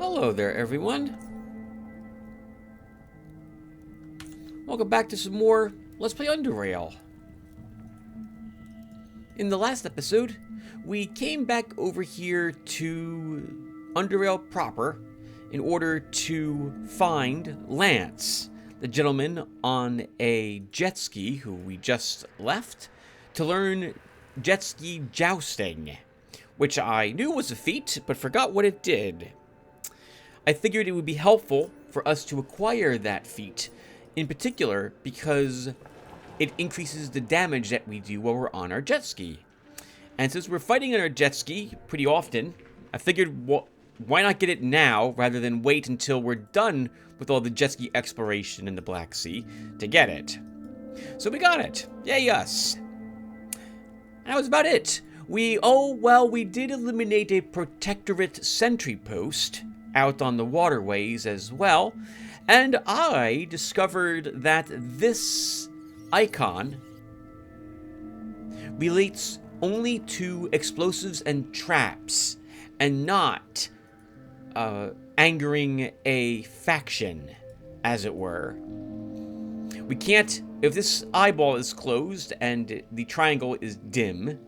Hello there, everyone. Welcome back to some more Let's Play Underrail. In the last episode, we came back over here to Underrail proper in order to find Lance, the gentleman on a jet ski who we just left, to learn jet ski jousting, which I knew was a feat, but forgot what it did. I figured it would be helpful for us to acquire that feat, in particular because it increases the damage that we do while we're on our jet ski. And since we're fighting on our jet ski pretty often, I figured, why not get it now rather than wait until we're done with all the jet ski exploration in the Black Sea to get it. So we got it. Yay us. And that was about it. We did eliminate a Protectorate sentry post out on the waterways as well, and I discovered that this icon relates only to explosives and traps, and not angering a faction, as it were. We can't, if this eyeball is closed and the triangle is dim,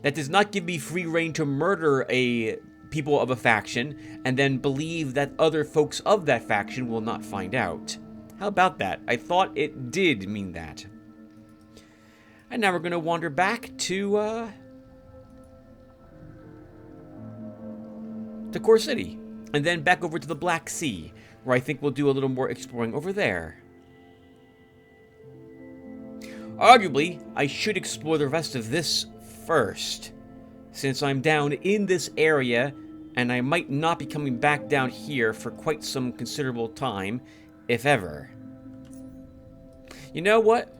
that does not give me free rein to murder people of a faction and then believe that other folks of that faction will not find out. How about that? I thought it did mean that. And now we're going to wander back to Core City, and then back over to the Black Sea, where I think we'll do a little more exploring over there. Arguably, I should explore the rest of this first, since I'm down in this area, and I might not be coming back down here for quite some considerable time, if ever. You know what?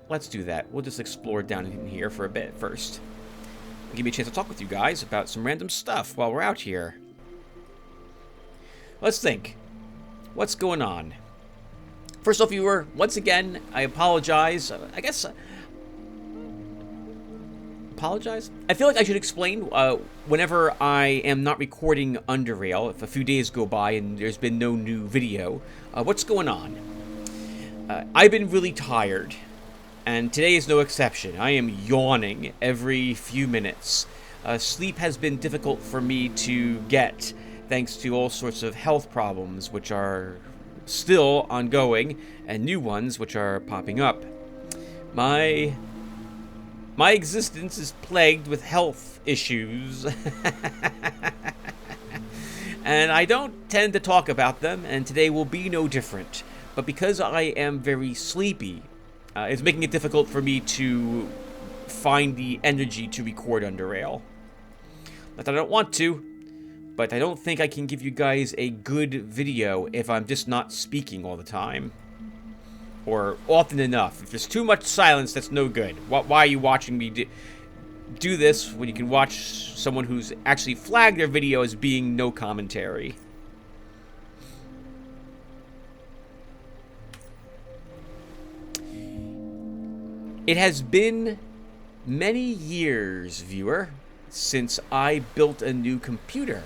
Let's do that. We'll just explore down in here for a bit first. Give me a chance to talk with you guys about some random stuff while we're out here. Let's think. What's going on? First off, viewer, once again, I apologize. I feel like I should explain whenever I am not recording Underrail, if a few days go by and there's been no new video, what's going on. I've been really tired, and today is no exception. I am yawning every few minutes. Sleep has been difficult for me to get, thanks to all sorts of health problems, which are still ongoing, and new ones which are popping up. My existence is plagued with health issues, and I don't tend to talk about them, and today will be no different. But because I am very sleepy, it's making it difficult for me to find the energy to record Underrail. Not that I don't want to, but I don't think I can give you guys a good video if I'm just not speaking all the time. Or often enough. If there's too much silence, that's no good. Why are you watching me do this when you can watch someone who's actually flagged their video as being no commentary? It has been many years, viewer, since I built a new computer.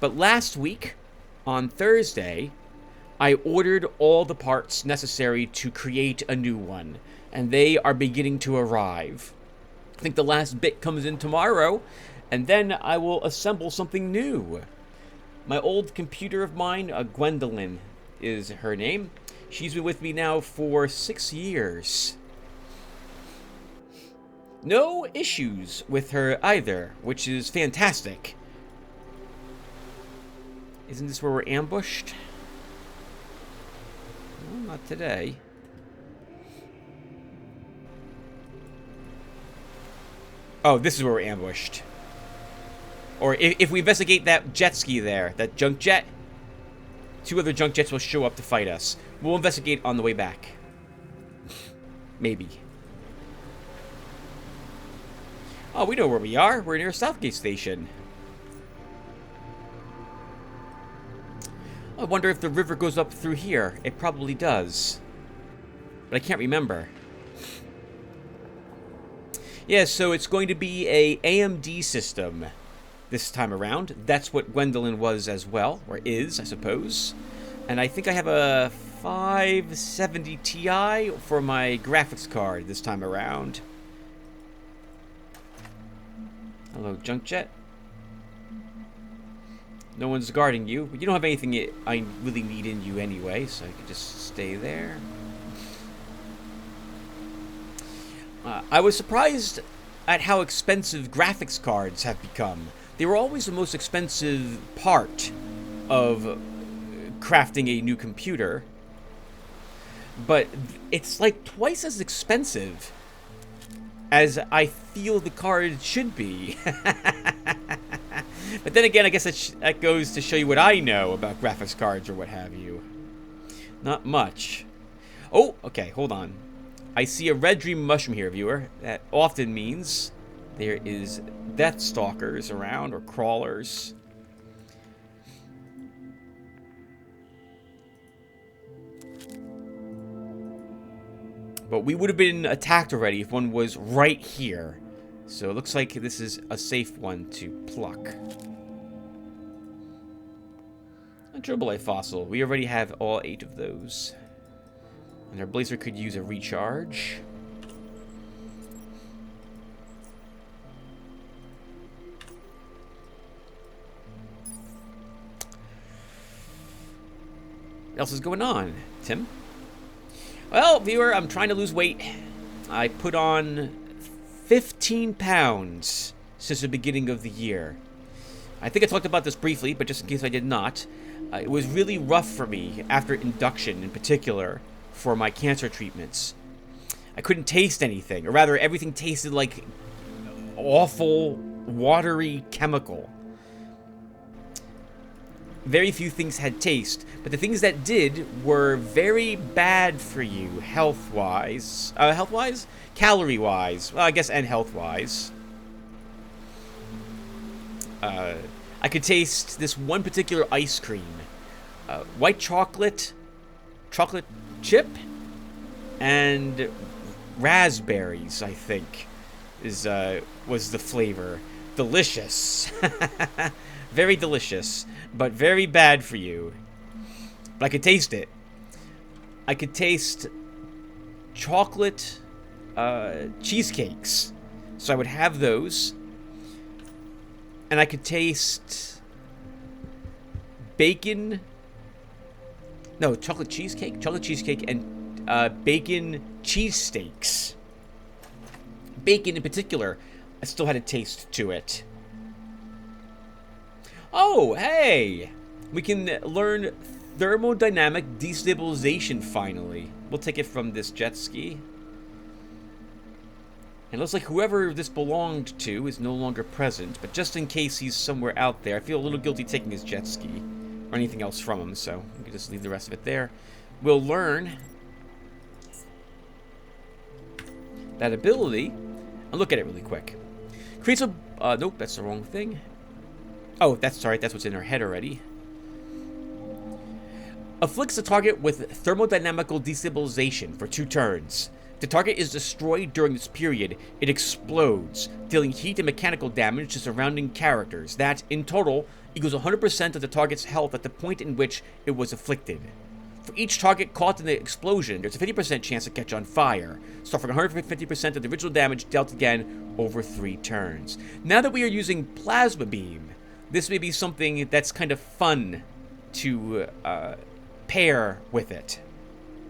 But last week, on Thursday, I ordered all the parts necessary to create a new one, and they are beginning to arrive. I think the last bit comes in tomorrow, and then I will assemble something new. My old computer of mine, Gwendolyn is her name. She's been with me now for 6 years. No issues with her either, which is fantastic. Isn't this where we're ambushed? Well, not today. Oh, this is where we're ambushed. Or if we investigate that jet ski there, that junk jet, 2 other junk jets will show up to fight us. We'll investigate on the way back. Maybe. Oh, we know where we are. We're near Southgate Station. I wonder if the river goes up through here. It probably does. But I can't remember. Yeah, so it's going to be a AMD system this time around. That's what Gwendolyn was as well, or is, I suppose. And I think I have a 570 Ti for my graphics card this time around. Hello, Junk Jet. No one's guarding you. You don't have anything I really need in you anyway, so I can just stay there. I was surprised at how expensive graphics cards have become. They were always the most expensive part of crafting a new computer, but it's like twice as expensive as I feel the card should be. But then again, I guess that goes to show you what I know about graphics cards or what have you. Not much. Oh, okay, hold on. I see a red dream mushroom here, viewer. That often means there is death stalkers around, or crawlers. But we would have been attacked already if one was right here. So it looks like this is a safe one to pluck. A Drobolite fossil. We already have all 8 of those. And our blazer could use a recharge. What else is going on, Tim? Well, viewer, I'm trying to lose weight. I put on 15 pounds since the beginning of the year. I think I talked about this briefly, but just in case I did not, it was really rough for me after induction in particular for my cancer treatments. I couldn't taste anything, or rather everything tasted like awful, watery chemical. Very few things had taste, but the things that did were very bad for you health-wise. Health-wise? Calorie-wise. Well, I guess, and health-wise. I could taste this one particular ice cream. White chocolate chip, and raspberries, I think, was the flavor. Delicious. Very delicious, but very bad for you. But I could taste it. I could taste chocolate cheesecakes. So I would have those. And I could taste bacon. No, chocolate cheesecake. Chocolate cheesecake and bacon cheesesteaks. Bacon in particular, I still had a taste to it. Oh, hey! We can learn thermodynamic destabilization finally. We'll take it from this jet ski. And it looks like whoever this belonged to is no longer present, but just in case he's somewhere out there, I feel a little guilty taking his jet ski or anything else from him, so we can just leave the rest of it there. We'll learn that ability and look at it really quick. Creates a... nope, that's the wrong thing. Oh, that's sorry, that's what's in our head already. Afflicts the target with thermodynamical destabilization for 2 turns. If the target is destroyed during this period, it explodes, dealing heat and mechanical damage to surrounding characters. That, in total, equals 100% of the target's health at the point in which it was afflicted. For each target caught in the explosion, there's a 50% chance to catch on fire, suffering 150% of the original damage dealt again over 3 turns. Now that we are using Plasma Beam, this may be something that's kind of fun to pair with it.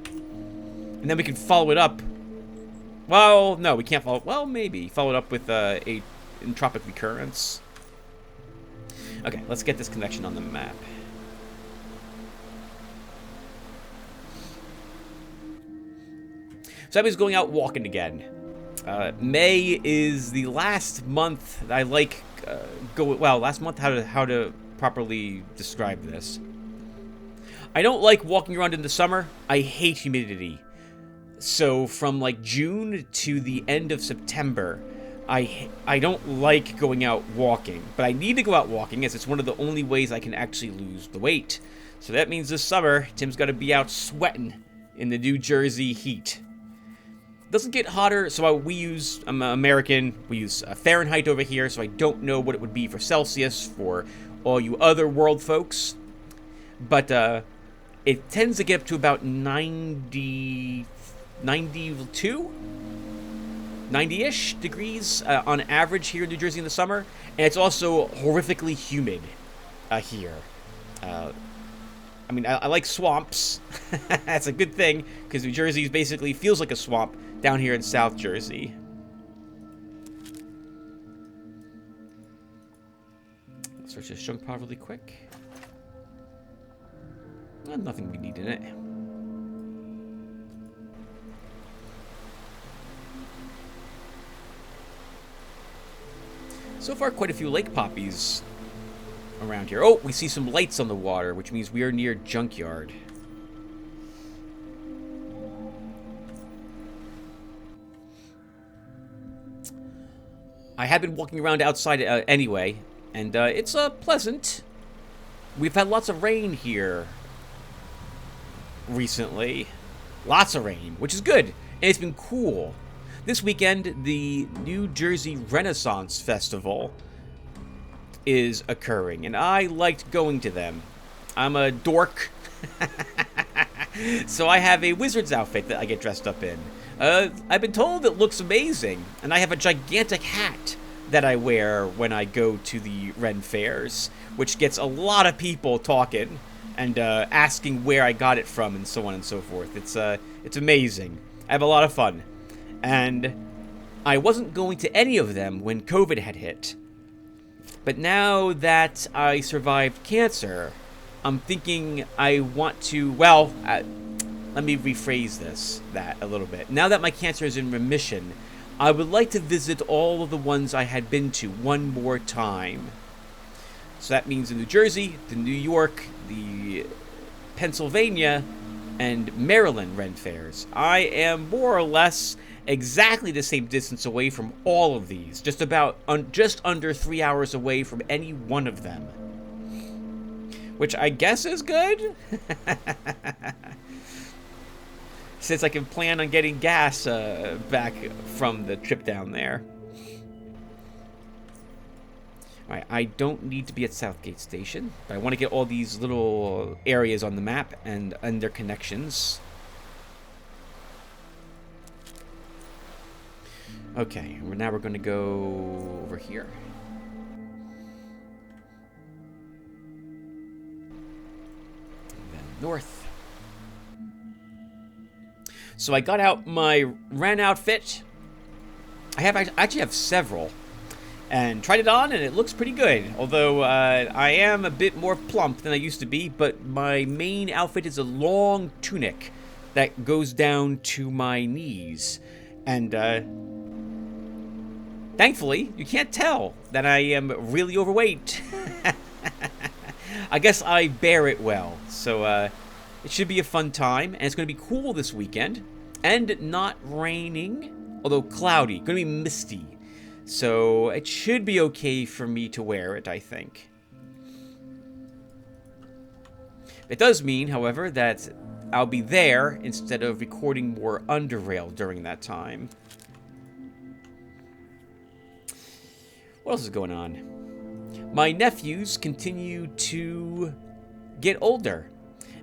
And then we can follow it up. Well, no, we can't follow... Well, maybe. Follow it up with a entropic recurrence. Okay, let's get this connection on the map. So I was going out walking again. May is the last month I like... well, last month, how to properly describe this. I don't like walking around in the summer. I hate humidity. So from like June to the end of September, I don't like going out walking. But I need to go out walking as it's one of the only ways I can actually lose the weight. So that means this summer, Tim's got to be out sweating in the New Jersey heat. Doesn't get hotter, so we use, I'm American, we use Fahrenheit over here, so I don't know what it would be for Celsius for all you other world folks. But it tends to get up to about 92, 90-ish degrees on average here in New Jersey in the summer. And it's also horrifically humid here. I mean, I like swamps. That's a good thing, because New Jersey basically feels like a swamp down here in South Jersey. Search this junk pod really quick. Nothing we need in it. So far, quite a few lake poppies around here. Oh, we see some lights on the water, which means we are near Junkyard. I have been walking around outside anyway, and it's pleasant. We've had lots of rain here recently. Lots of rain, which is good, and it's been cool. This weekend, the New Jersey Renaissance Festival is occurring, and I liked going to them. I'm a dork, so I have a wizard's outfit that I get dressed up in. I've been told it looks amazing, and I have a gigantic hat that I wear when I go to the Ren fairs, which gets a lot of people talking and asking where I got it from and so on and so forth. It's amazing. I have a lot of fun. And I wasn't going to any of them when COVID had hit. But now that I survived cancer, I'm thinking I want to, well, let me rephrase that a little bit. Now that my cancer is in remission, I would like to visit all of the ones I had been to one more time. So that means the New Jersey, the New York, the Pennsylvania, and Maryland Ren fairs. I am more or less exactly the same distance away from all of these, just under 3 hours away from any one of them, which I guess is good. Since I can plan on getting gas back from the trip down there. Alright, I don't need to be at Southgate Station, but I want to get all these little areas on the map and their connections. Okay, now we're going to go over here. And then north. So I got out my Ren outfit. I actually have several. And tried it on, and it looks pretty good. Although I am a bit more plump than I used to be, but my main outfit is a long tunic that goes down to my knees. And thankfully, you can't tell that I am really overweight. I guess I bear it well. So it should be a fun time, and it's going to be cool this weekend. And not raining, although cloudy. Going to be misty. So it should be okay for me to wear it, I think. It does mean, however, that I'll be there instead of recording more Underrail during that time. What else is going on? My nephews continue to get older,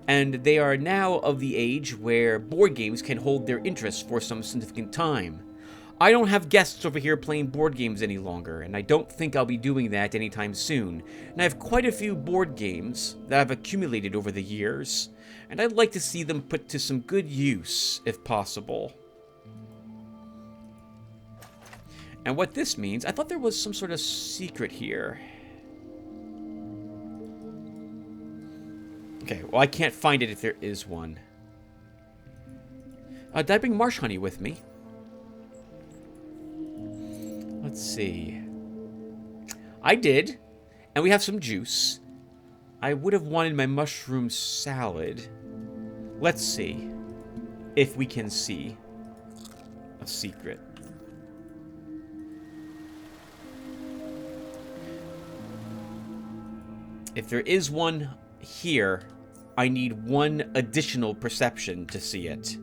and they are now of the age where board games can hold their interest for some significant time. I don't have guests over here playing board games any longer, and I don't think I'll be doing that anytime soon. And I have quite a few board games that I've accumulated over the years, and I'd like to see them put to some good use, if possible. And what this means, I thought there was some sort of secret here. Okay, well, I can't find it if there is one. Did I bring marsh honey with me? Let's see. I did. And we have some juice. I would have wanted my mushroom salad. Let's see if we can see a secret. If there is one here, I need one additional perception to see it.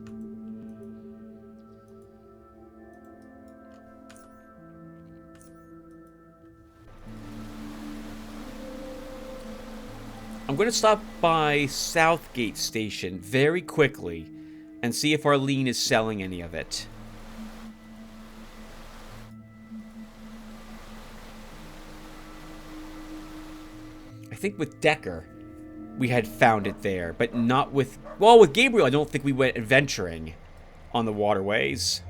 I'm going to stop by Southgate Station very quickly and see if Arlene is selling any of it. I think with Decker, we had found it there, but not with... Well, with Gabriel, I don't think we went adventuring on the waterways.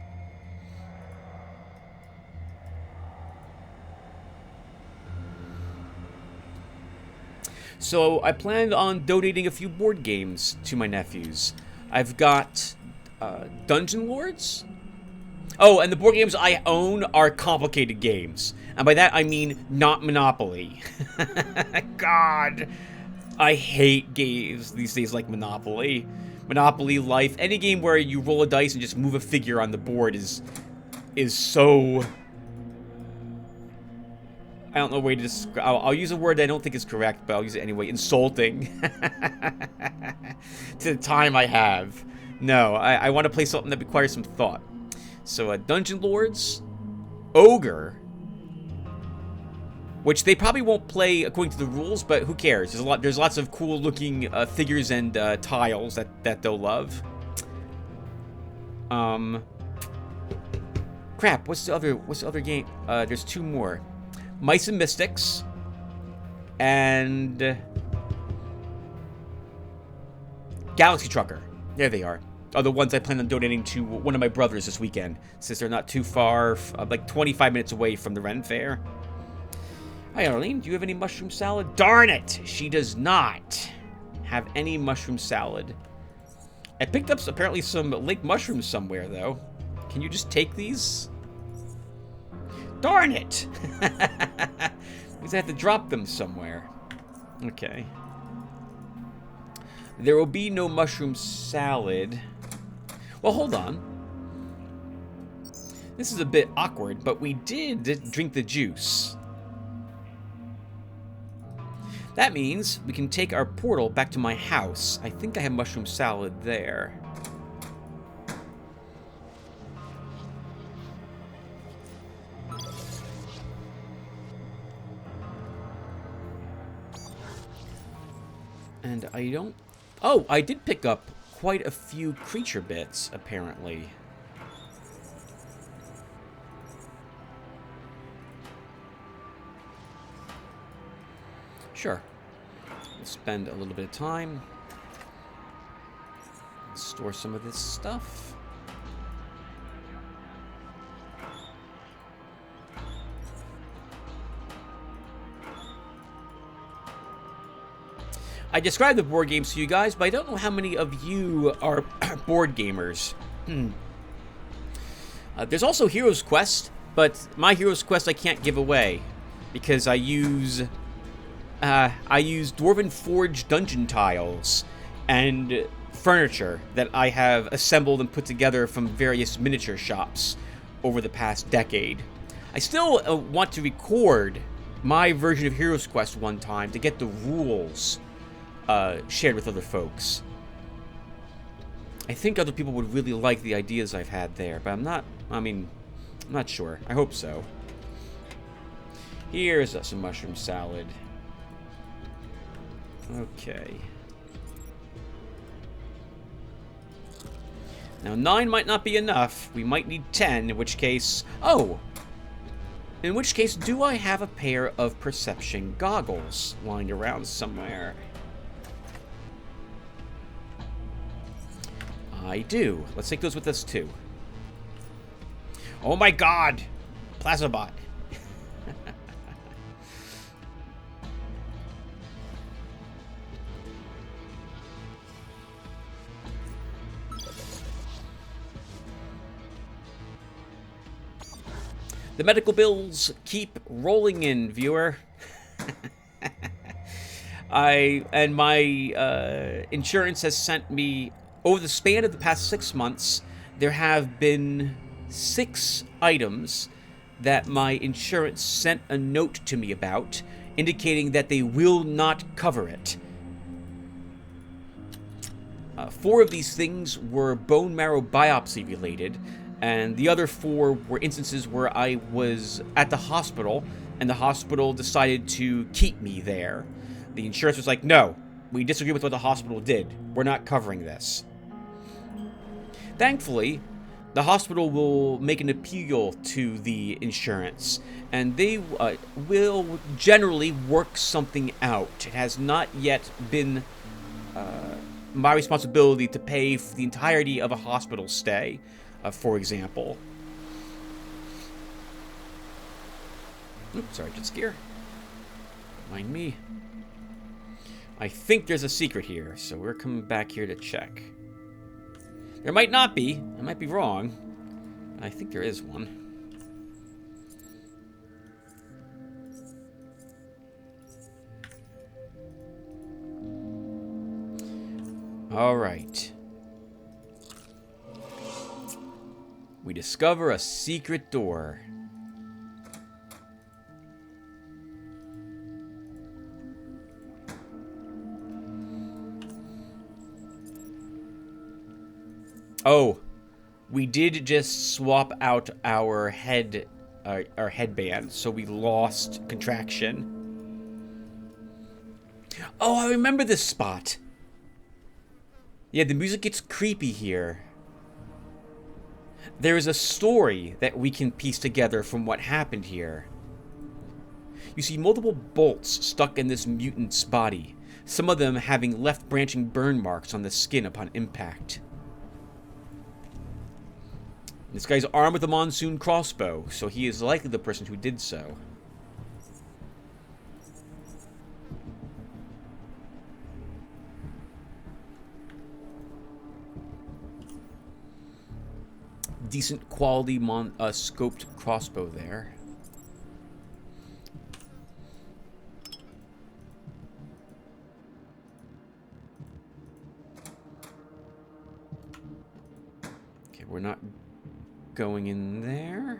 So I planned on donating a few board games to my nephews. I've got Dungeon Lords. Oh, and the board games I own are complicated games. And by that I mean not Monopoly. God, I hate games these days like Monopoly. Monopoly Life, any game where you roll a dice and just move a figure on the board is so... I don't know a way to describe... I'll use a word I don't think is correct, but I'll use it anyway. Insulting. To the time I have. No, I want to play something that requires some thought. So, Dungeon Lords, Ogre, which they probably won't play according to the rules, but who cares? There's lots of cool-looking figures and tiles that they'll love. Crap, what's the other game? There's two more. Mice and Mystics, and Galaxy Trucker. There they are. Are the ones I plan on donating to one of my brothers this weekend, since they're not too far, like 25 minutes away from the Ren Fair. Hi, Arlene. Do you have any mushroom salad? Darn it! She does not have any mushroom salad. I picked up apparently some lake mushrooms somewhere, though. Can you just take these? Darn it! Because I have to drop them somewhere. Okay. There will be no mushroom salad. Well, hold on. This is a bit awkward, but we did drink the juice. That means we can take our portal back to my house. I think I have mushroom salad there. And I don't... Oh, I did pick up quite a few creature bits, apparently. Sure. We'll spend a little bit of time. Store some of this stuff. I described the board games to you guys, but I don't know how many of you are board gamers. There's also Hero's Quest, but my Hero's Quest I can't give away because I use Dwarven Forge dungeon tiles and furniture that I have assembled and put together from various miniature shops over the past decade. I still want to record my version of Hero's Quest one time to get the rules shared with other folks. I think other people would really like the ideas I've had there, but I'm not sure. I hope so. Here's some mushroom salad. Okay. Now 9 might not be enough. We might need 10, in which case... Oh! In which case, do I have a pair of perception goggles lying around somewhere? I do. Let's take those with us, too. Oh my god! Plazabot. The medical bills keep rolling in, viewer. My insurance has sent me, over the span of the past 6 months, there have been 6 items that my insurance sent a note to me about, indicating that they will not cover it. 4 of these things were bone marrow biopsy related, and the other 4 were instances where I was at the hospital, and the hospital decided to keep me there. The insurance was like, no, We disagree with what the hospital did. We're not covering this. Thankfully, the hospital will make an appeal to the insurance, and they will generally work something out. It has not yet been my responsibility to pay for the entirety of a hospital stay, for example. Oops, sorry, jet skier. Mind me. I think there's a secret here, so we're coming back here to check. There might not be. I might be wrong. I think there is one. All right. We discover a secret door. Oh, we did just swap out our headband, so we lost contraction. Oh, I remember this spot. Yeah, the music gets creepy here. There is a story that we can piece together from what happened here. You see multiple bolts stuck in this mutant's body, some of them having left branching burn marks on the skin upon impact. This guy's armed with a monsoon crossbow, so he is likely the person who did so. Decent quality scoped crossbow there. Okay, we're not going in there.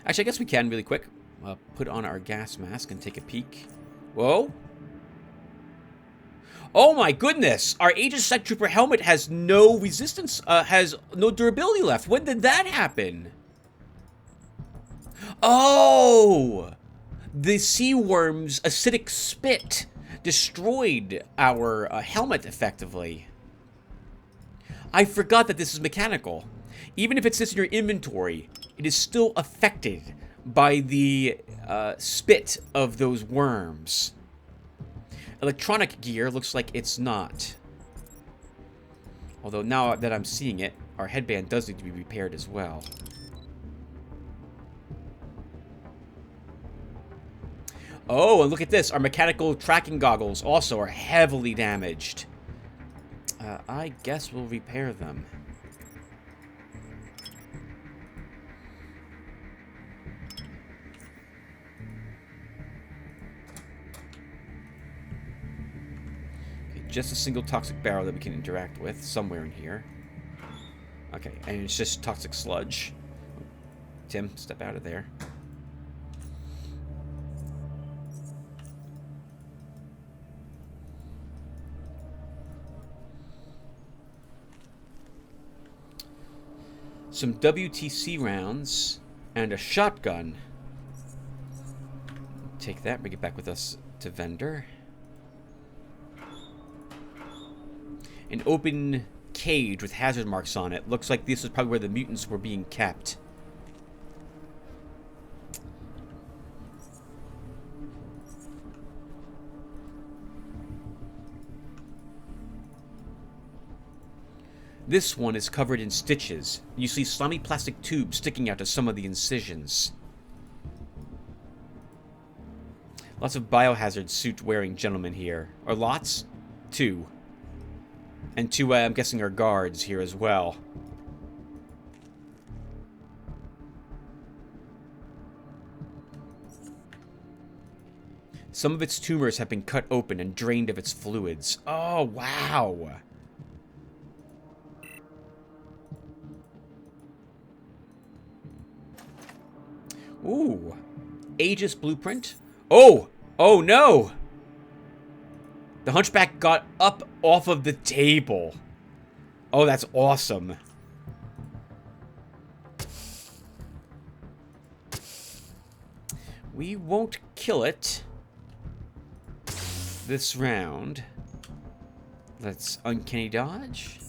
Actually, I guess we can really quick. Put on our gas mask and take a peek. Whoa. Oh my goodness! Our Aegis Sec Trooper helmet has no resistance, has no durability left. When did that happen? Oh! The sea worm's acidic spit destroyed our helmet effectively. I forgot that this is mechanical. Even if it sits in your inventory, it is still affected by the spit of those worms. Electronic gear looks like it's not. Although now that I'm seeing it, our headband does need to be repaired as well. Oh, and look at this. Our mechanical tracking goggles also are heavily damaged. I guess we'll repair them. Just a single toxic barrel that we can interact with somewhere in here. Okay, and it's just toxic sludge. Tim, step out of there. Some WTC rounds and a shotgun. Take that, bring it back with us to vendor. An open cage with hazard marks on it. Looks like this is probably where the mutants were being kept. This one is covered in stitches. You see slimy plastic tubes sticking out of some of the incisions. Lots of biohazard suit wearing gentlemen here. Or lots? Two. And two, I'm guessing, are guards here as well. Some of its tumors have been cut open and drained of its fluids. Oh, wow. Ooh. Aegis blueprint. Oh! Oh, no! The Hunchback got up off of the table. Oh, that's awesome. We won't kill it. this round. Let's uncanny dodge.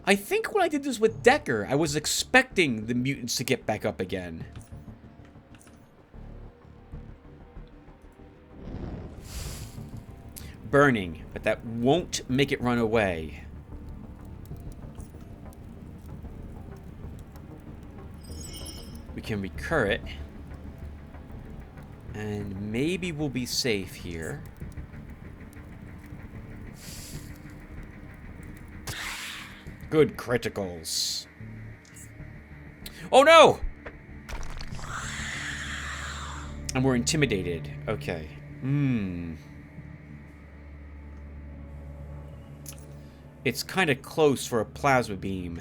I think when I did this with Decker, I was expecting the mutants to get back up again. Burning, but that won't make it run away. We can recur it. And maybe we'll be safe here. Good criticals. Oh no! And we're intimidated. Okay. It's kind of close for a plasma beam.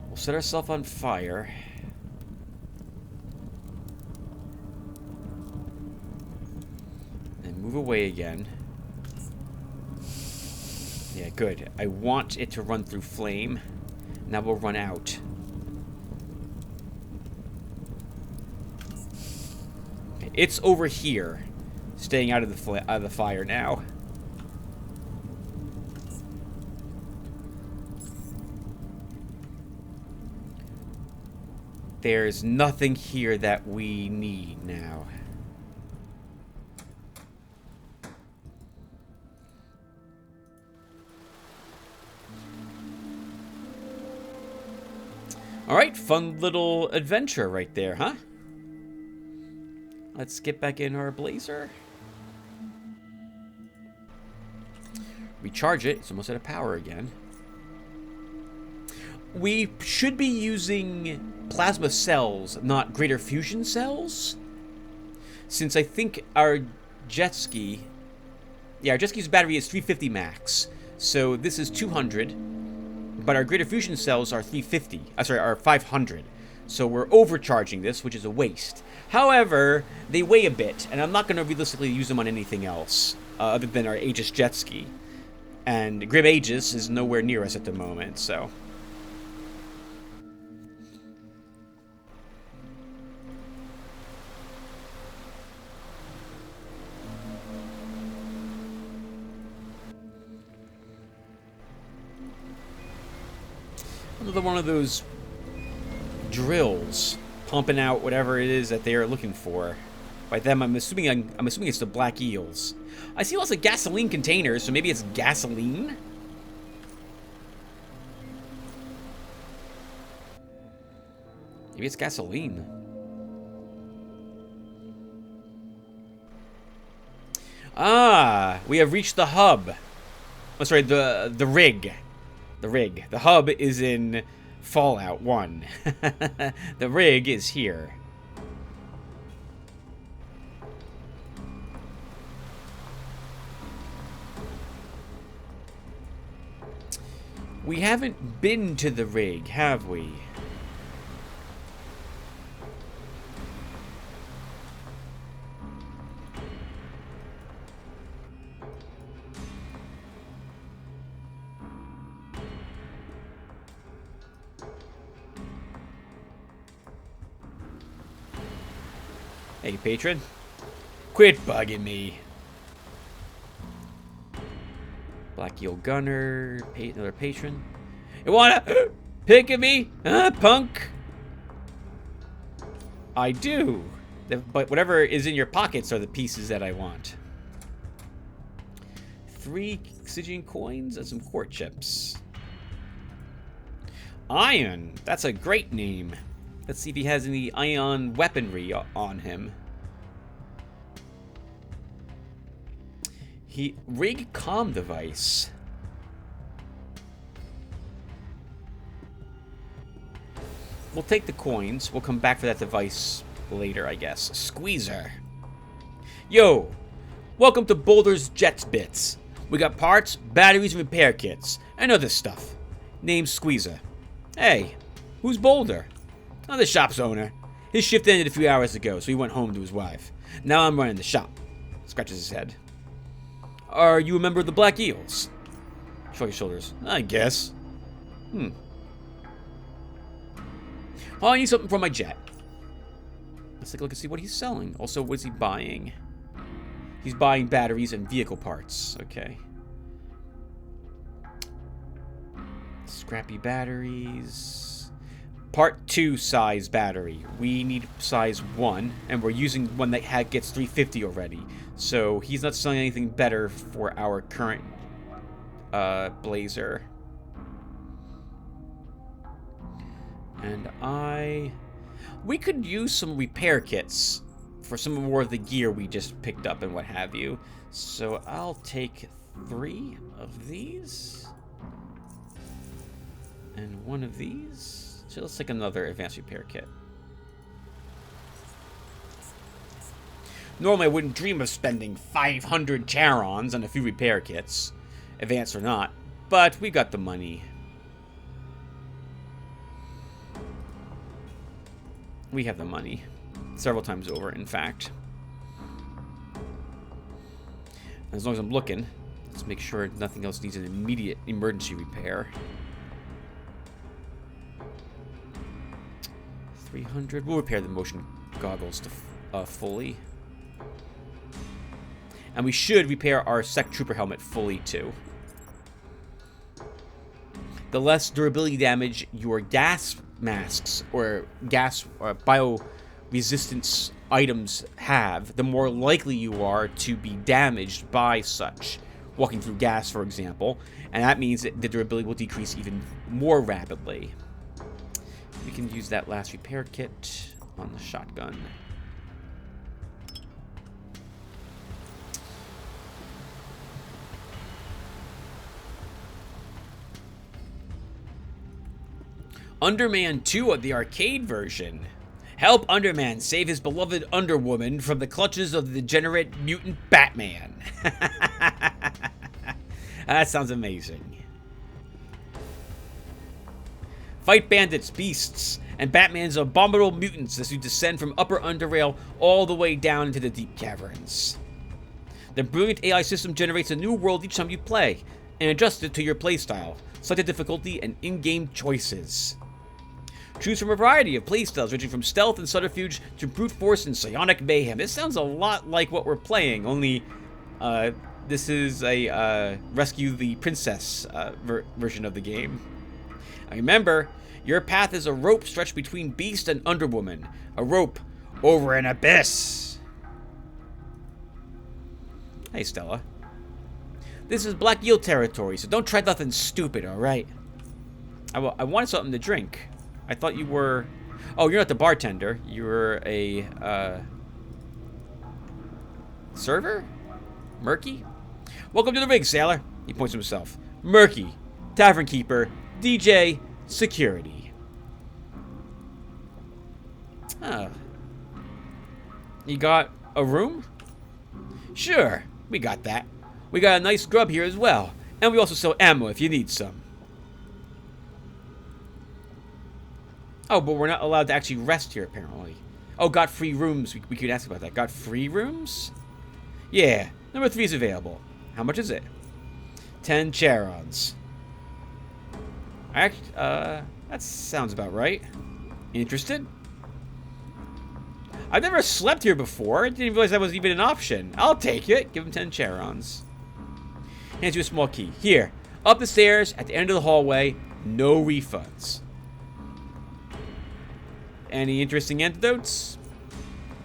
We'll set ourselves on fire. And move away again. Yeah, good. I want it to run through flame. Now we'll run out. Okay, it's over here. Staying out of the fire now. There's nothing here that we need now. Alright, fun little adventure right there, huh? Let's get back in our blazer. Recharge it. It's almost out of power again. We should be using plasma cells, not greater fusion cells. Since I think our jet ski... Yeah, our jet ski's battery is 350 max. So this is 200. But our greater fusion cells are 350. Sorry, are 500. So we're overcharging this, which is a waste. However, they weigh a bit. And I'm not going to realistically use them on anything else. Other than our Aegis jet ski. And Grim Aegis is nowhere near us at the moment, so... Another one of those drills pumping out whatever it is that they are looking for. By them, I'm assuming it's the black eels. I see lots of gasoline containers, so maybe it's gasoline? Maybe it's gasoline. Ah, we have reached the hub. Oh, sorry, the rig. The rig. The hub is in Fallout 1. The rig is here. We haven't been to the rig, have we? Hey, patron. Quit bugging me. Black Eel Gunner, another patron. You wanna pick at me, huh, punk? I do. But whatever is in your pockets are the pieces that I want. 3 Xigean coins and some court chips. Ion. That's a great name. Let's see if he has any ion weaponry on him. Rig comm device. We'll take the coins. We'll come back for that device later, I guess. Squeezer. Yo, welcome to Boulder's Jets Bits. We got parts, batteries, and repair kits, and other stuff. Name's Squeezer. Hey, who's Boulder? I'm the shop's owner. His shift ended a few hours ago, so he went home to his wife. Now I'm running the shop. Scratches his head. Are you a member of the Black Eels? Shrug your shoulders. I guess. Oh, I need something for my jet. Let's take a look and see what he's selling. Also, what is he buying? He's buying batteries and vehicle parts. Okay. Scrappy batteries. Part 2 size battery. We need size 1, and we're using one that gets 350 already. So he's not selling anything better for our current Blazer. And we could use some repair kits for some more of the gear we just picked up and what have you. So I'll take 3 of these. And 1 of these. So let's take another advanced repair kit. Normally I wouldn't dream of spending 500 Charons on a few repair kits, advanced or not, but we got the money. We have the money. Several times over, in fact. As long as I'm looking, let's make sure nothing else needs an immediate emergency repair. 300. We'll repair the motion goggles to fully. And we should repair our Sec Trooper helmet fully, too. The less durability damage your gas masks or gas or bio-resistance items have, the more likely you are to be damaged by such. Walking through gas, for example. And that means that the durability will decrease even more rapidly. We can use that last repair kit on the shotgun. Underman 2 of the arcade version. Help Underman save his beloved Underwoman from the clutches of the degenerate mutant Batman. That sounds amazing. Fight bandits, beasts, and Batman's abominable mutants as you descend from upper Underrail all the way down into the deep caverns. The brilliant AI system generates a new world each time you play, and adjusts it to your playstyle, such as difficulty and in-game choices. Choose from a variety of playstyles ranging from stealth and subterfuge to brute force and psionic mayhem. This sounds a lot like what we're playing, only this is a Rescue the Princess version of the game. Now remember, your path is a rope stretched between Beast and Underwoman. A rope over an abyss. Hey, Stella. This is Black Yield territory, so don't try nothing stupid, alright? I wanted something to drink. I thought you were... Oh, you're not the bartender. You're a, server? Murky? Welcome to the rig, sailor. He points to himself. Murky. Tavern keeper. DJ. Security. Oh. You got a room? Sure. We got that. We got a nice grub here as well. And we also sell ammo if you need some. Oh, but we're not allowed to actually rest here, apparently. Oh, got free rooms. We could ask about that. Got free rooms? Yeah. Number 3 is available. How much is it? 10 Charons. That sounds about right. Interested? I've never slept here before. I didn't realize that was even an option. I'll take it. Give him 10 Charons. Hands you a small key. Here. Up the stairs, at the end of the hallway. No refunds. Any interesting antidotes?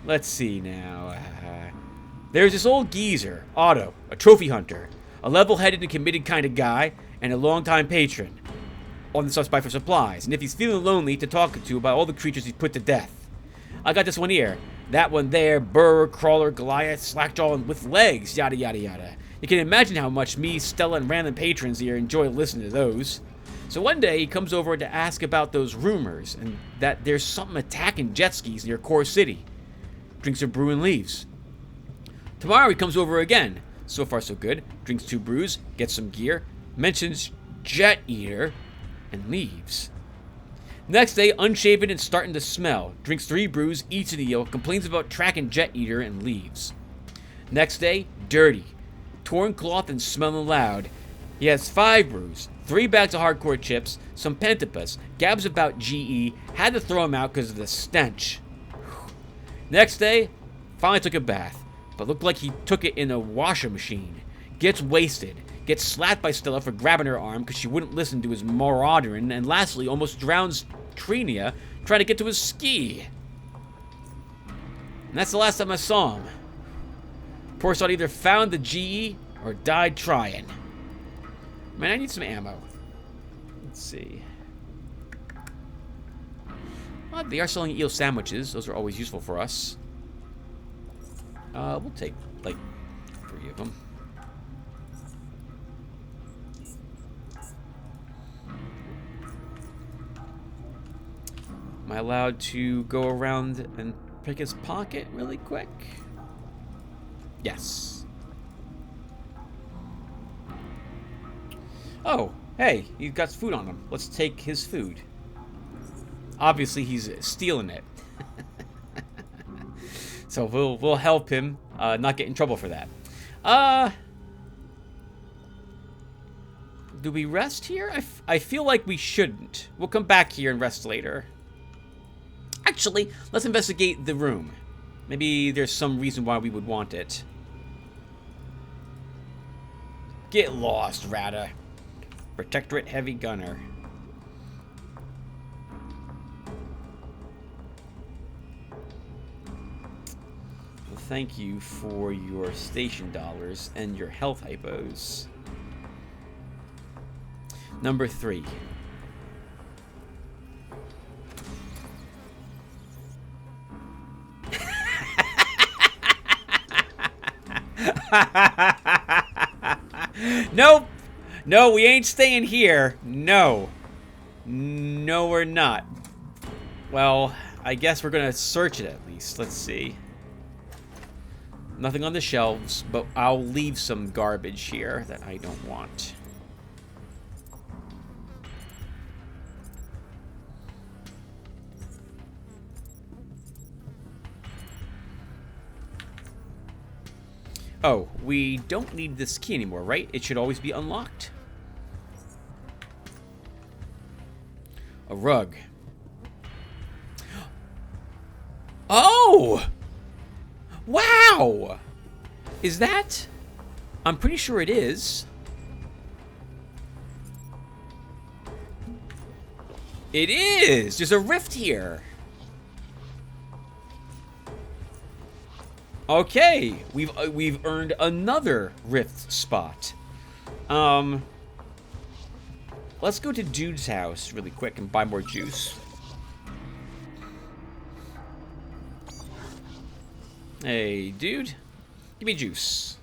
Let's see now. There's this old geezer, Otto, a trophy hunter, a level-headed and committed kind of guy, and a long-time patron. On the suspect for supplies, and if he's feeling lonely, to talk to about all the creatures he's put to death. I got this one here, that one there, Burr, Crawler, Goliath, Slackjaw, with legs, yada yada yada. You can imagine how much me, Stella, and random patrons here enjoy listening to those. So one day, he comes over to ask about those rumors, and that there's something attacking jet skis near Core City. Drinks a brew and leaves. Tomorrow he comes over again. So far so good. Drinks 2 brews, gets some gear, mentions Jet Eater, and leaves. Next day, unshaven and starting to smell. Drinks 3 brews, eats an eel, complains about tracking Jet Eater, and leaves. Next day, dirty. Torn cloth and smelling loud. He has 5 brews, 3 bags of hardcore chips, some pentapus, gabs about GE, had to throw him out because of the stench. Next day, finally took a bath, but looked like he took it in a washer machine. Gets wasted, gets slapped by Stella for grabbing her arm because she wouldn't listen to his maraudering, and lastly, almost drowns Trinia trying to get to his ski. And that's the last time I saw him. Poor sod either found the GE or died trying. Man, I need some ammo. Let's see. Well, they are selling eel sandwiches. Those are always useful for us. We'll take, like, 3 of them. Am I allowed to go around and pick his pocket really quick? Yes. Oh, hey, he's got food on him. Let's take his food. Obviously, he's stealing it. So we'll help him not get in trouble for that. Do we rest here? I feel like we shouldn't. We'll come back here and rest later. Actually, let's investigate the room. Maybe there's some reason why we would want it. Get lost, Rata. Protectorate Heavy Gunner. Well, thank you for your station dollars and your health hypos. Number 3. Nope. No, we ain't staying here. No. No, we're not. Well, I guess we're gonna search it at least. Let's see. Nothing on the shelves, but I'll leave some garbage here that I don't want. Oh, we don't need this key anymore, right? It should always be unlocked. A rug. Oh! Wow! Is that? I'm pretty sure it is. It is! There's a rift here. Okay, we've earned another rift spot. Let's go to Dude's house really quick and buy more juice. Hey, dude, give me juice.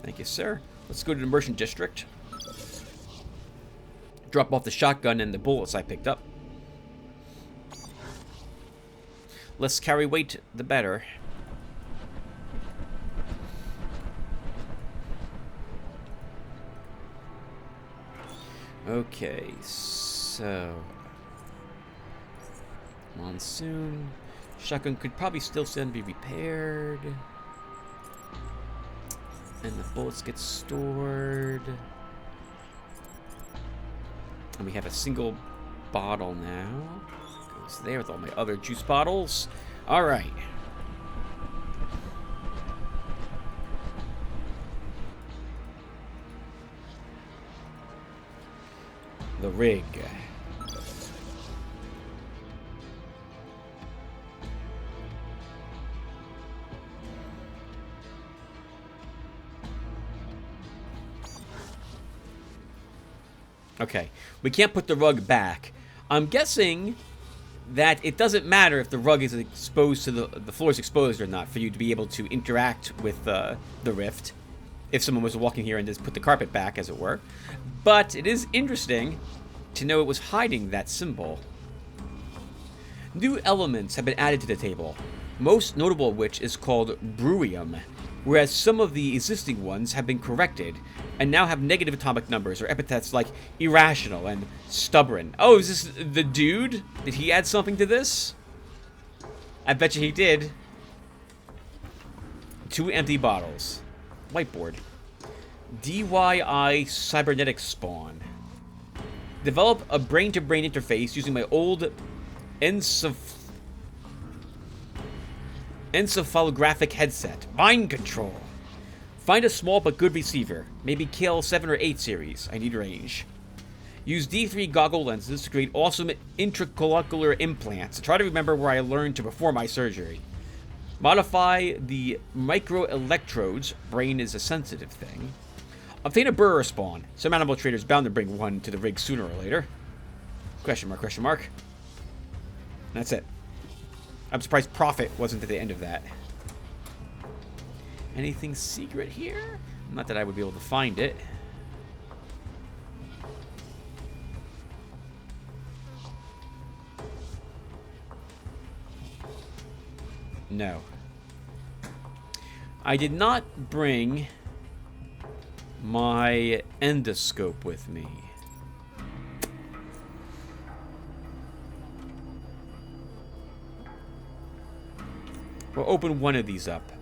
Thank you, sir. Let's go to the Merchant District. Drop off the shotgun and the bullets I picked up. Less carry weight, the better. Okay, so... Monsoon. Shotgun could probably still be repaired. And the bullets get stored. And we have a single bottle now. Goes there with all my other juice bottles. Alright. The rig. Okay, we can't put the rug back. I'm guessing that it doesn't matter if the rug is exposed to the floor is exposed or not for you to be able to interact with the rift. If someone was walking here and just put the carpet back, as it were. But it is interesting to know it was hiding that symbol. New elements have been added to the table, most notable of which is called Brewium, whereas some of the existing ones have been corrected and now have negative atomic numbers or epithets like irrational and stubborn. Oh, is this the dude? Did he add something to this? I bet you he did. 2 empty bottles. whiteboard. DYI cybernetic spawn. Develop a brain-to-brain interface using my old encephalographic headset. Mind control. Find a small but good receiver. Maybe KL7 or 8 series. I need range. Use D3 goggle lenses to create awesome intracochlear implants. Try to remember where I learned to perform my surgery. Modify the microelectrodes. Brain is a sensitive thing. Obtain a burrow spawn. Some animal trader's bound to bring one to the rig sooner or later. Question mark, question mark. That's it. I'm surprised profit wasn't at the end of that. Anything secret here? Not that I would be able to find it. No. I did not bring my endoscope with me. We'll open one of these up.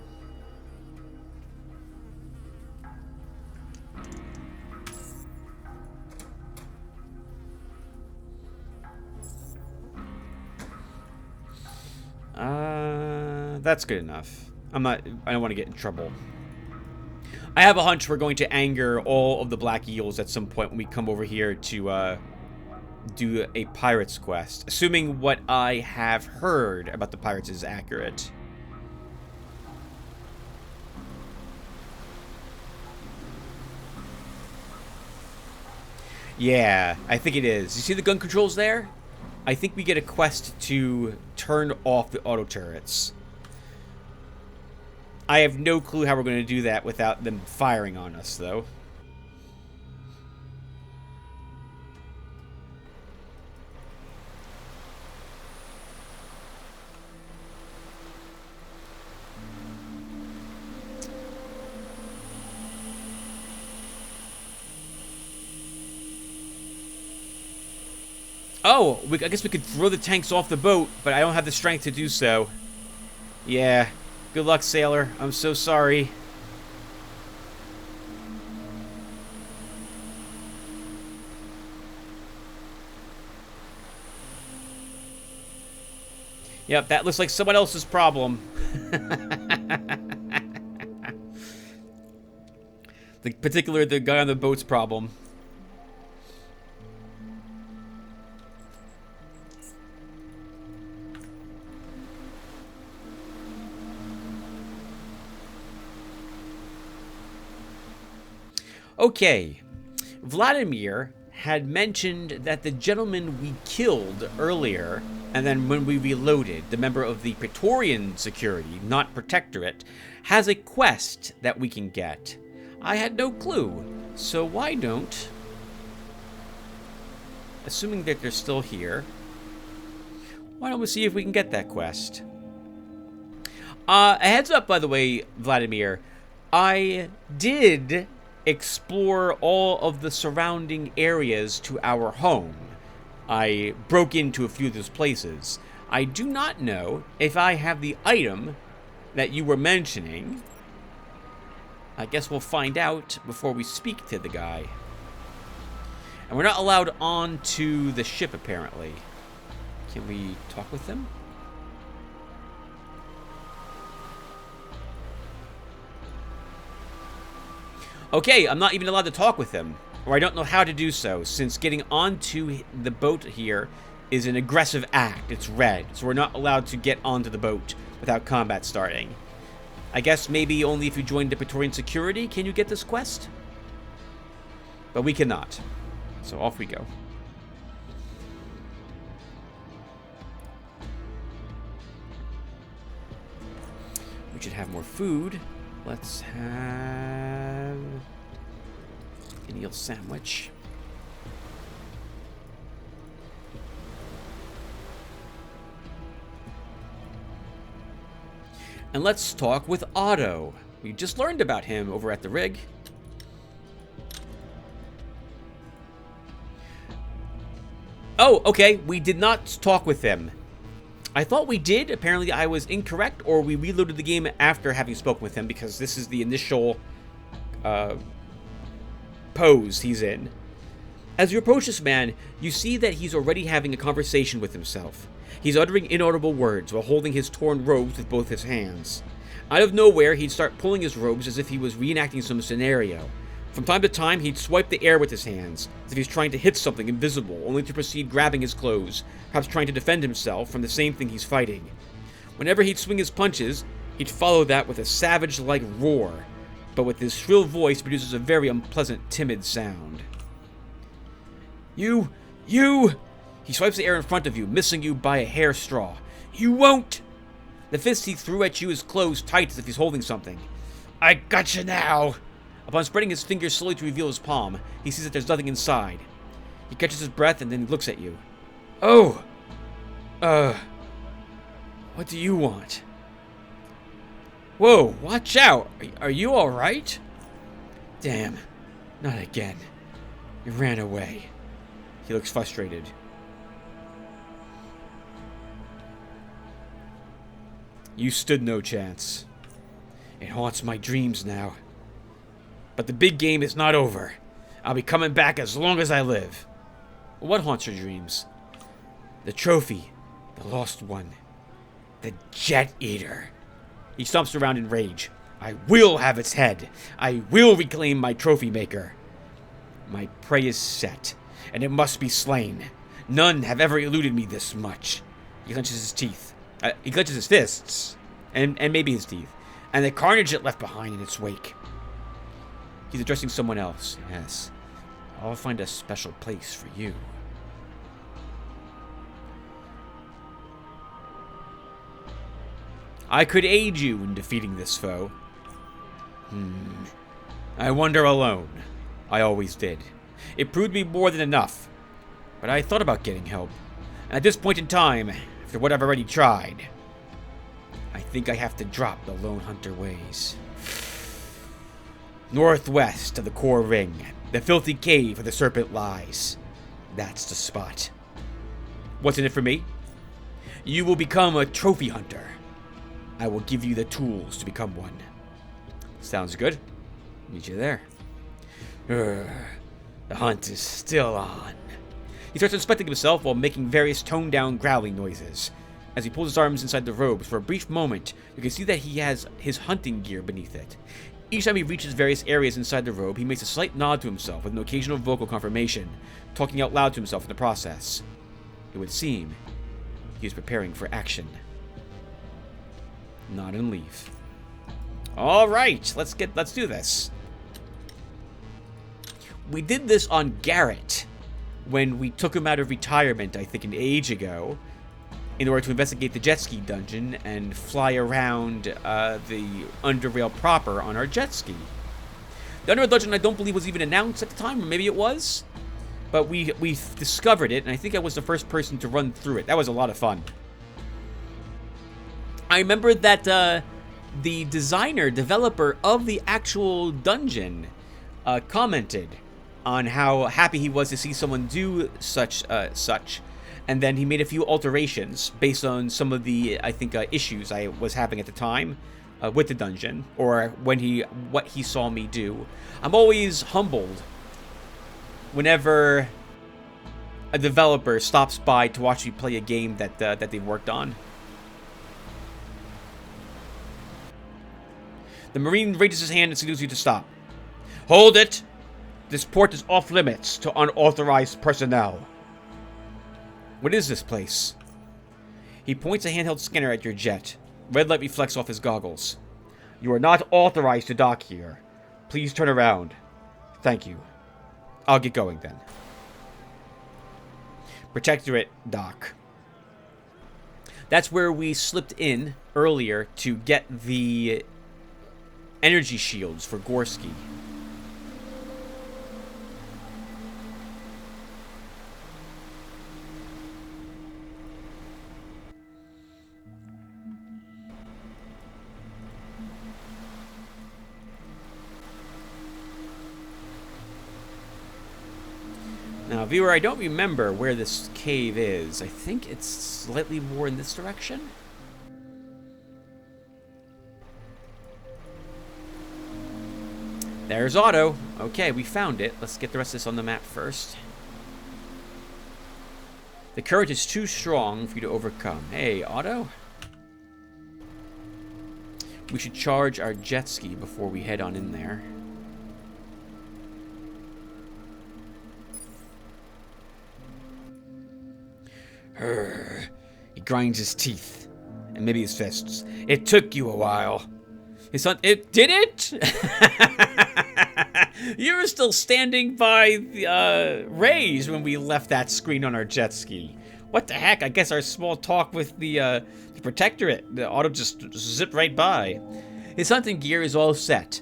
That's good enough. I don't want to get in trouble. I have a hunch we're going to anger all of the black eels at some point when we come over here to do a pirate's quest. Assuming what I have heard about the pirates is accurate. Yeah, I think it is. You see the gun controls there? I think we get a quest to turn off the auto turrets. I have no clue how we're going to do that without them firing on us, though. Oh, I guess we could throw the tanks off the boat, but I don't have the strength to do so. Yeah. Good luck, sailor. I'm so sorry. Yep, that looks like someone else's problem. The guy on the boat's problem. Okay, Vladimir had mentioned that the gentleman we killed earlier, and then when we reloaded, the member of the Praetorian security, not Protectorate, has a quest that we can get. I had no clue, so why don't, assuming that they're still here, why don't we see if we can get that quest? A heads up, by the way, Vladimir, I did explore all of the surrounding areas to our home. I broke into a few of those places. I do not know if I have the item that you were mentioning. I guess we'll find out before we speak to the guy. And we're not allowed onto the ship, apparently. Can we talk with them? Okay, I'm not even allowed to talk with him, or I don't know how to do so, since getting onto the boat here is an aggressive act. It's red, so we're not allowed to get onto the boat without combat starting. I guess maybe only if you join the Praetorian security can you get this quest? But we cannot, so off we go. We should have more food. Let's have an eel sandwich. And let's talk with Otto. We just learned about him over at the rig. Oh, okay. We did not talk with him. I thought we did. Apparently I was incorrect, or we reloaded the game after having spoken with him, because this is the initial pose he's in. As you approach this man, you see that he's already having a conversation with himself. He's uttering inaudible words while holding his torn robes with both his hands. Out of nowhere, he'd start pulling his robes as if he was reenacting some scenario. From time to time, he'd swipe the air with his hands, as if he's trying to hit something invisible, only to proceed grabbing his clothes, perhaps trying to defend himself from the same thing he's fighting. Whenever he'd swing his punches, he'd follow that with a savage-like roar, but with his shrill voice produces a very unpleasant, timid sound. You! He swipes the air in front of you, missing you by a hair straw. You won't! The fist he threw at you is closed tight as if he's holding something. I gotcha now! Upon spreading his fingers slowly to reveal his palm, he sees that there's nothing inside. He catches his breath and then looks at you. Oh! What do you want? Whoa, watch out! Are you alright? Damn, not again. You ran away. He looks frustrated. You stood no chance. It haunts my dreams now. But the big game is not over. I'll be coming back as long as I live. What haunts your dreams? The trophy. The lost one. The Jet Eater. He stomps around in rage. I will have its head. I will reclaim my trophy maker. My prey is set, and it must be slain. None have ever eluded me this much. He clenches his teeth. He clenches his fists, and maybe his teeth, and the carnage it left behind in its wake. He's addressing someone else. Yes, I'll find a special place for you. I could aid you in defeating this foe. I wander alone. I always did. It proved me more than enough. But I thought about getting help. And at this point in time, after what I've already tried, I think I have to drop the lone hunter ways. Northwest of the core ring, the filthy cave where the serpent lies. That's the spot. What's in it for me? You will become a trophy hunter. I will give you the tools to become one. Sounds good. Meet you there. The hunt is still on. He starts inspecting himself while making various toned-down growling noises. As he pulls his arms inside the robes, for a brief moment, you can see that he has his hunting gear beneath it. Each time he reaches various areas inside the robe, he makes a slight nod to himself with an occasional vocal confirmation, talking out loud to himself in the process. It would seem he is preparing for action. Nod and leave. All right, let's do this. We did this on Garrett when we took him out of retirement, I think an age ago, in order to investigate the jet ski dungeon and fly around the Underrail proper on our jet ski. The Underrail dungeon I don't believe was even announced at the time, or maybe it was, but we discovered it, and I think I was the first person to run through it. That was a lot of fun. I remember that the developer of the actual dungeon commented on how happy he was to see someone do such, and then he made a few alterations based on some of the, I think, issues I was having at the time with the dungeon, or what he saw me do. I'm always humbled whenever a developer stops by to watch me play a game that they've worked on. The Marine raises his hand and signals you to stop. Hold it! This port is off limits to unauthorized personnel. What is this place? He points a handheld scanner at your jet. Red light reflects off his goggles. You are not authorized to dock here. Please turn around. Thank you. I'll get going then. Protectorate dock. That's where we slipped in earlier to get the energy shields for Gorski. Now, viewer, I don't remember where this cave is. I think it's slightly more in this direction. There's Otto. Okay, we found it. Let's get the rest of this on the map first. The current is too strong for you to overcome. Hey, Otto. We should charge our jet ski before we head on in there. He grinds his teeth. And maybe his fists. It took you a while. His son, it did it? You were still standing by the Rays when we left that screen on our jet ski. What the heck? I guess our small talk with the Protectorate, the auto just zipped right by. His hunting gear is all set.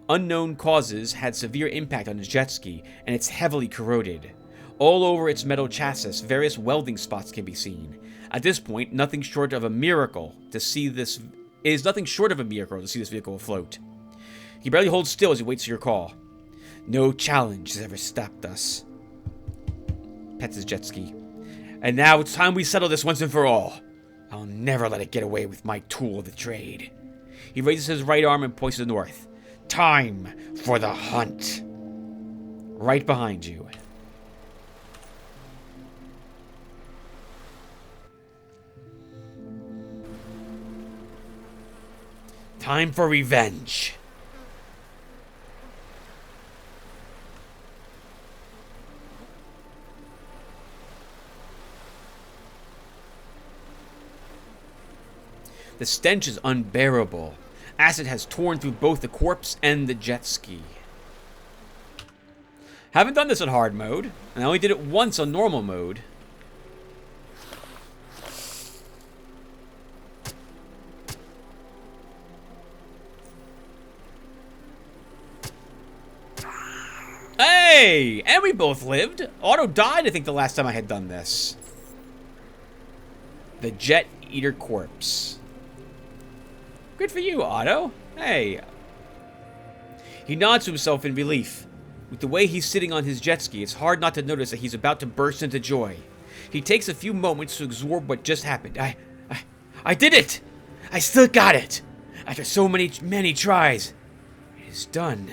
Unknown causes had severe impact on his jet ski, and it's heavily corroded. All over its metal chassis, various welding spots can be seen. At this point, nothing short of a miracle to see this vehicle afloat. He barely holds still as he waits for your call. No challenge has ever stopped us. Pets his jet ski. And now it's time we settle this once and for all. I'll never let it get away with my tool of the trade. He raises his right arm and points to the north. Time for the hunt. Right behind you. Time for revenge. The stench is unbearable. Acid has torn through both the corpse and the jet ski. Haven't done this on hard mode, and I only did it once on normal mode. Hey! And we both lived. Otto died, I think, the last time I had done this. The Jet Eater Corpse. Good for you, Otto. Hey. He nods to himself in relief. With the way he's sitting on his jet ski, it's hard not to notice that he's about to burst into joy. He takes a few moments to absorb what just happened. I did it! I still got it! After so many tries. It is done.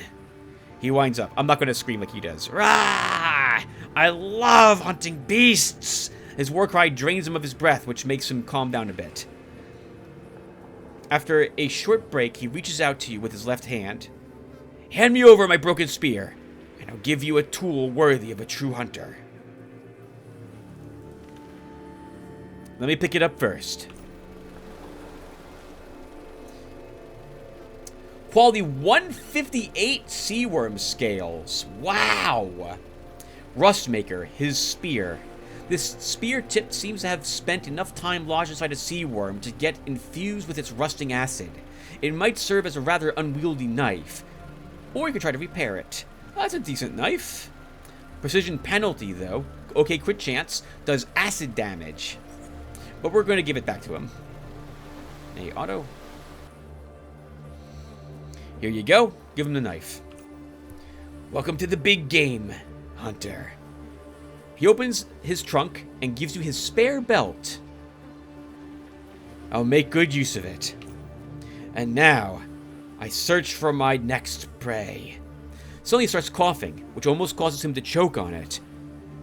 He winds up. I'm not going to scream like he does. Rah! I love hunting beasts! His war cry drains him of his breath, which makes him calm down a bit. After a short break, he reaches out to you with his left hand. Hand me over my broken spear, and I'll give you a tool worthy of a true hunter. Let me pick it up first. Quality 158 Seaworm Scales. Wow! Rustmaker, his spear. This spear tip seems to have spent enough time lodged inside a seaworm to get infused with its rusting acid. It might serve as a rather unwieldy knife. Or you could try to repair it. That's a decent knife. Precision penalty, though. Okay, crit chance. Does acid damage. But we're going to give it back to him. Hey, Otto. Here you go. Give him the knife. Welcome to the big game, Hunter. He opens his trunk and gives you his spare belt. I'll make good use of it. And now, I search for my next prey. Suddenly he starts coughing, which almost causes him to choke on it.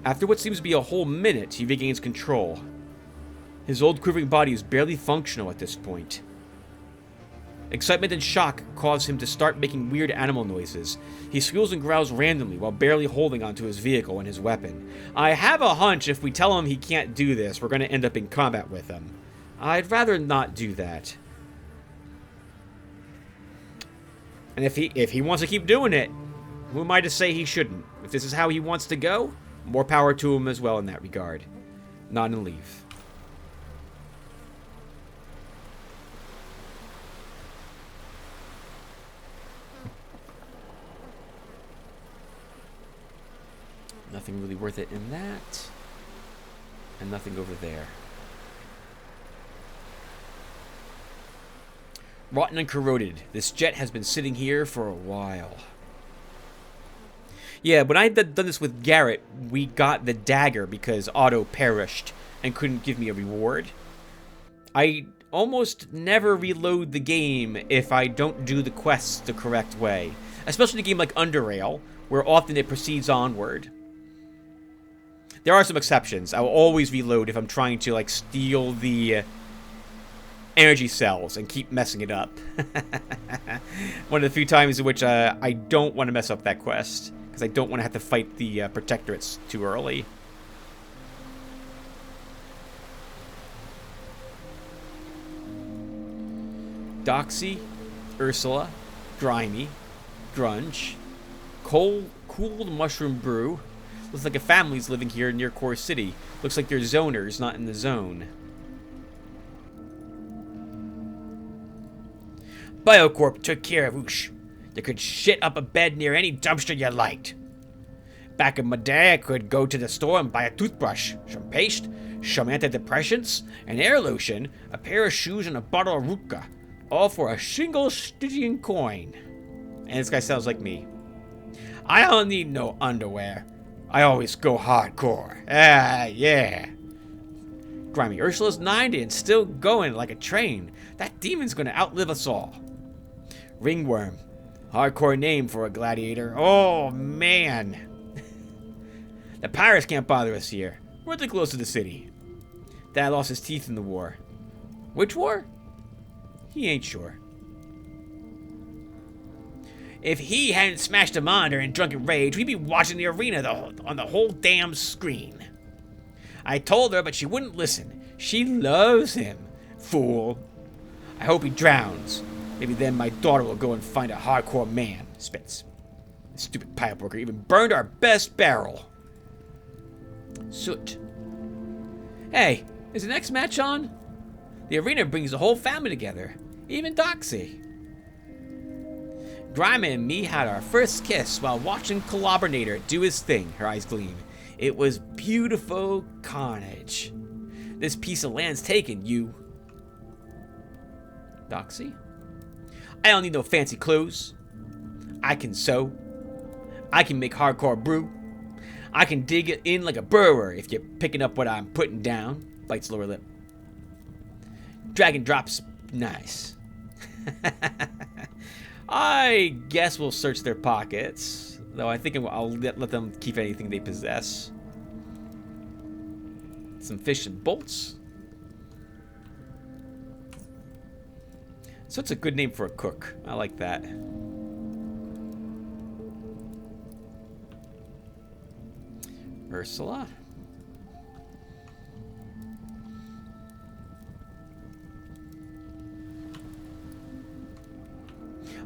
After what seems to be a whole minute, he regains control. His old quivering body is barely functional at this point. Excitement and shock cause him to start making weird animal noises. He squeals and growls randomly while barely holding onto his vehicle and his weapon. I have a hunch if we tell him he can't do this, we're going to end up in combat with him. I'd rather not do that. And if he wants to keep doing it, who am I to say he shouldn't? If this is how he wants to go, more power to him as well in that regard. Nod and leave. Nothing really worth it in that. And nothing over there. Rotten and corroded. This jet has been sitting here for a while. Yeah, when I had done this with Garrett, we got the dagger because Otto perished and couldn't give me a reward. I almost never reload the game if I don't do the quests the correct way. especially in a game like Underrail, where often it proceeds onward. There are some exceptions. I will always reload if I'm trying to, like, steal the energy cells and keep messing it up. One of the few times in which I don't want to mess up that quest, because I don't want to have to fight the protectorates too early. Doxy, Ursula, Grimy, Grunge, Cooled Mushroom Brew. Looks like a family's living here near Core City. Looks like they're zoners, not in the zone. Biocorp took care of Oosh. You could shit up a bed near any dumpster you liked. Back in my day, I could go to the store and buy a toothbrush, some paste, some antidepressants, an air lotion, a pair of shoes, and a bottle of Ruka. All for a single Stygian coin. And this guy sounds like me. I don't need no underwear. I always go hardcore. Ah, yeah. Grimy Ursula's 90 and still going like a train. That demon's gonna outlive us all. Ringworm. Hardcore name for a gladiator. Oh, man. The pirates can't bother us here. We're too close to the city. Dad lost his teeth in the war. Which war? He ain't sure. If he hadn't smashed a monitor in drunken rage, we'd be watching the arena on the whole damn screen. I told her, but she wouldn't listen. She loves him. Fool. I hope he drowns. Maybe then my daughter will go and find a hardcore man. Spits. The stupid pipe broker even burned our best barrel. Soot. Hey, is the next match on? The arena brings the whole family together. Even Doxy. Grimy and me had our first kiss while watching Collaborator do his thing. Her eyes gleam. It was beautiful carnage. This piece of land's taken, you. Doxy? I don't need no fancy clothes. I can sew. I can make hardcore brew. I can dig it in like a brewer if you're picking up what I'm putting down. Bites lower lip. Dragon drops. Nice. I guess we'll search their pockets. Though I think I'll let them keep anything they possess. Some fish and bolts. So it's a good name for a cook. I like that. Ursula.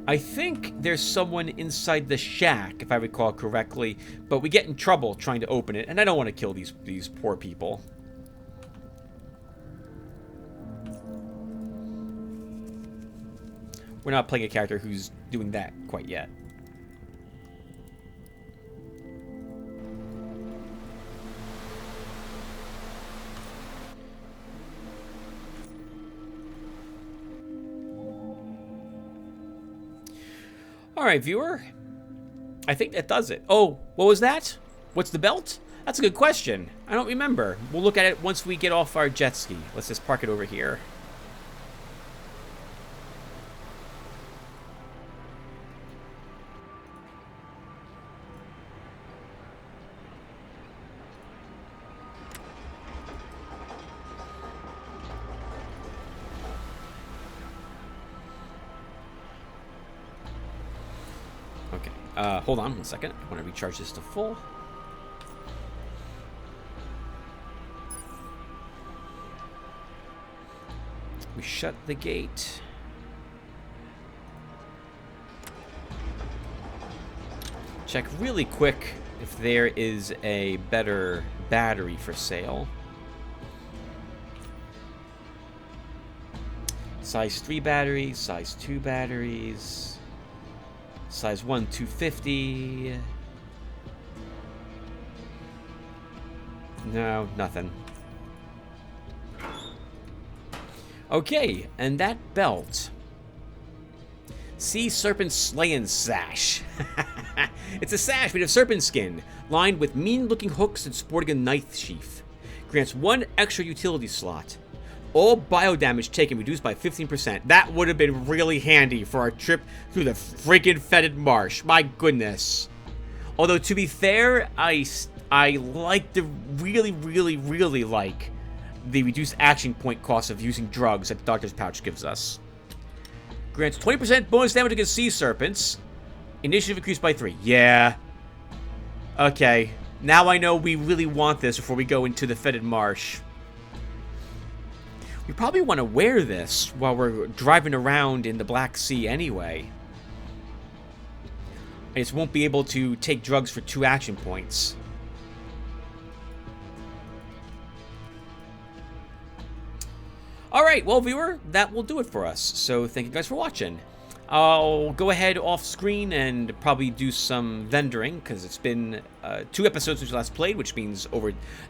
I think there's someone inside the shack, if I recall correctly, but we get in trouble trying to open it, and I don't want to kill these poor people. We're not playing a character who's doing that quite yet. Alright, viewer. I think that does it. Oh, what was that? What's the belt? That's a good question. I don't remember. We'll look at it once we get off our jet ski. Let's just park it over here. Hold on 1 second. I want to recharge this to full. We shut the gate. Check really quick if there is a better battery for sale. Size 3 batteries, size 2 batteries. Size 1, 250. No, nothing. Okay, and that belt. Sea Serpent Slaying Sash. It's a sash made of serpent skin, lined with mean-looking hooks and sporting a knife sheath. Grants 1 extra utility slot. All bio damage taken reduced by 15%. That would have been really handy for our trip through the freaking fetid marsh. My goodness. Although, to be fair, I like the really like the reduced action point cost of using drugs that the Doctor's Pouch gives us. Grants 20% bonus damage against sea serpents. Initiative increased by 3. Yeah. Okay. Now I know we really want this before we go into the fetid marsh. We probably want to wear this while we're driving around in the Black Sea anyway. I just won't be able to take drugs for 2 action points. Alright, well, viewer, that will do it for us. So thank you guys for watching. I'll go ahead off screen and probably do some vendoring, because it's been 2 episodes since we last played, which means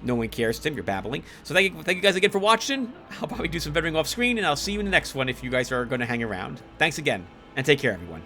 no one cares, Tim, you're babbling. So thank you guys again for watching. I'll probably do some vendoring off screen, and I'll see you in the next one if you guys are going to hang around. Thanks again, and take care, everyone.